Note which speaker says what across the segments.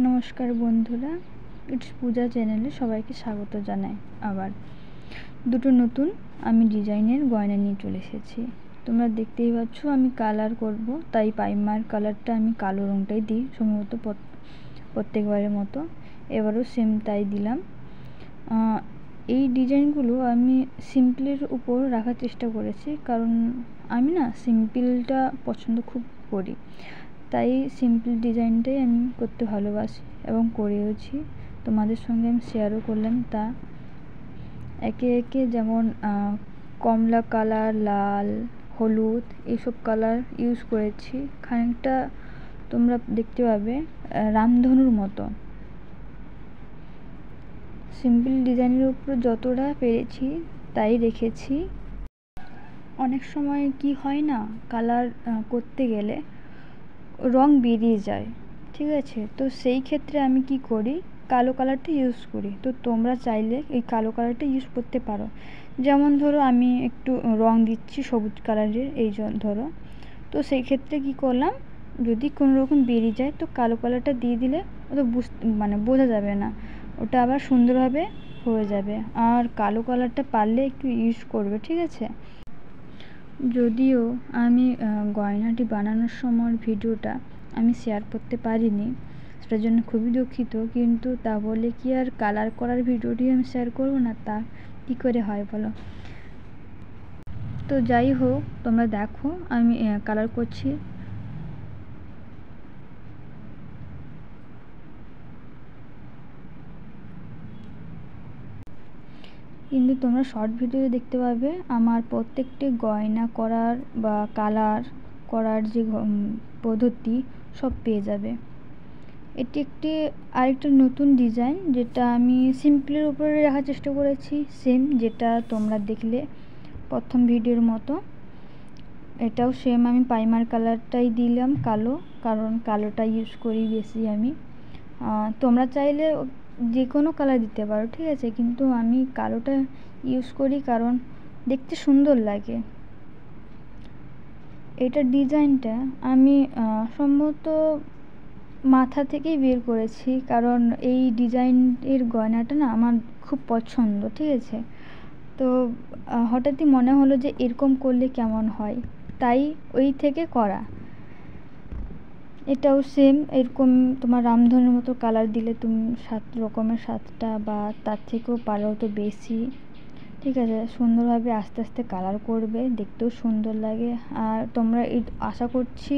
Speaker 1: নমস্কার বন্ধুরা, ইটস পূজা চ্যানেলে সবাইকে স্বাগত জানাই। আবার দুটো নতুন আমি ডিজাইনের গয়না নিয়ে চলে এসেছি। তোমরা দেখতেই পাচ্ছ আমি কালার করব, তাই প্রাইমার কালারটা আমি কালো রঙটাই দিই সম্ভবত প্রত্যেকবারের মতো। এবারও সেম তাই দিলাম। এই ডিজাইনগুলো আমি সিম্পলের উপর রাখার চেষ্টা করেছি, কারণ আমি না সিম্পলটা পছন্দ খুব করি, তাই সিম্পল ডিজাইনটাই আমি করতে ভালোবাসি এবং করেওছি। তোমাদের সঙ্গে আমি শেয়ারও করলাম তা। একে একে যেমন কমলা কালার, লাল, হলুদ এইসব কালার ইউজ করেছি। খানিকটা তোমরা দেখতে পাবে রামধনুর মতো। সিম্পল ডিজাইনের উপর যতটা পেরেছি তাই রেখেছি। অনেক সময় কি হয় না, কালার করতে গেলে রং বেরিয়ে যায়, ঠিক আছে? তো সেই ক্ষেত্রে আমি কি করি, কালো কালারটা ইউজ করি। তো তোমরা চাইলে এই কালো কালারটা ইউজ করতে পারো। যেমন ধরো আমি একটু রং দিচ্ছি সবুজ কালারের, এই ধরো। তো সেই ক্ষেত্রে কি করলাম, যদি কোনো রকম বেরিয়ে যায় তো কালো কালারটা দিয়ে দিলে ওটা বোঝা যাবে না, ওটা আবার সুন্দরভাবে হয়ে যাবে। আর কালো কালারটা পারলে একটু ইউজ করবে, ঠিক আছে? যদিও আমি গয়নাটি বানানোর সময় ভিডিওটা আমি শেয়ার করতে পারিনি, সেটার জন্য খুবই দুঃখিত। কিন্তু তা বলে কি আর কালার করার ভিডিওটি আমি শেয়ার করবো না? তা কী করে হয় বলো? তো যাই হোক, তোমরা দেখো আমি কালার করছি। কিন্তু তোমরা শর্ট ভিডিওতে দেখতে পাবে আমার প্রত্যেকটি গয়না করার বা কালার করার যে পদ্ধতি সব পেয়ে যাবে। এটি একটি আরেকটা নতুন ডিজাইন, যেটা আমি সিম্পলের উপরে রাখার চেষ্টা করেছি, সেম যেটা তোমরা দেখলে প্রথম ভিডিওর মতো। এটাও সেম আমি প্রাইমার কালারটাই দিলাম কালো, কারণ কালোটা ইউজ করি বেশি আমি। তোমরা চাইলে যে কোনো কালার দিতে পারো, ঠিক আছে? কিন্তু আমি কালোটা ইউজ করি কারণ দেখতে সুন্দর লাগে। এটার ডিজাইনটা আমি সম্ভবত মাথা থেকেই বের করেছি, কারণ এই ডিজাইনের গয়নাটা না আমার খুব পছন্দ, ঠিক আছে? তো হঠাৎই মনে হলো যে এরকম করলে কেমন হয়, তাই ওই থেকে করা। এটাও সেম এরকম তোমার রামধনুর মতো কালার দিলে তুমি 7 রকমের 7টা বা তার থেকেও পারো তো বেশি, ঠিক আছে? সুন্দরভাবে আস্তে আস্তে কালার করবে, দেখতেও সুন্দর লাগে। আর তোমরা আশা করছি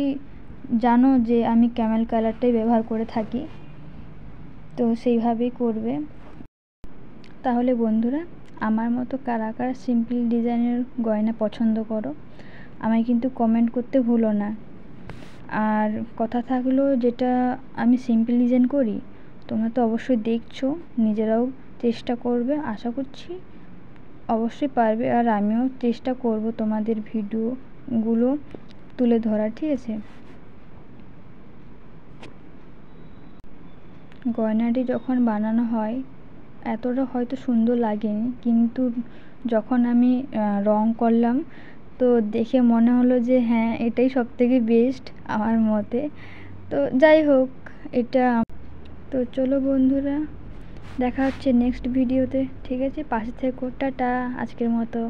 Speaker 1: জানো যে আমি ক্যামেল কালারটাই ব্যবহার করে থাকি, তো সেইভাবেই করবে। তাহলে বন্ধুরা, আমার মতো কারা কারা সিম্পল ডিজাইনের গয়না পছন্দ করো আমায় কিন্তু কমেন্ট করতে ভুলো না। আর কথা থাকলো, যেটা আমি সিম্পল ডিজাইন করি তোমরা তো অবশ্যই দেখছো, নিজেরাও চেষ্টা করবে, আশা করছি অবশ্যই পারবে। আর আমিও চেষ্টা করব তোমাদের ভিডিওগুলো তুলে ধরার, ঠিক আছে? গয়নাটি যখন বানানো হয় এতটা হয়তো সুন্দর লাগেনি, কিন্তু যখন আমি রং করলাম তো দেখে মনে হলো যে হ্যাঁ, এটাই সবথেকে বেস্ট আমার মতে। তো যাই হোক, এটা তো চলো বন্ধুরা, দেখা হচ্ছে নেক্সট ভিডিওতে, ঠিক আছে? পাশে থেকো, টাটা আজকের মতো।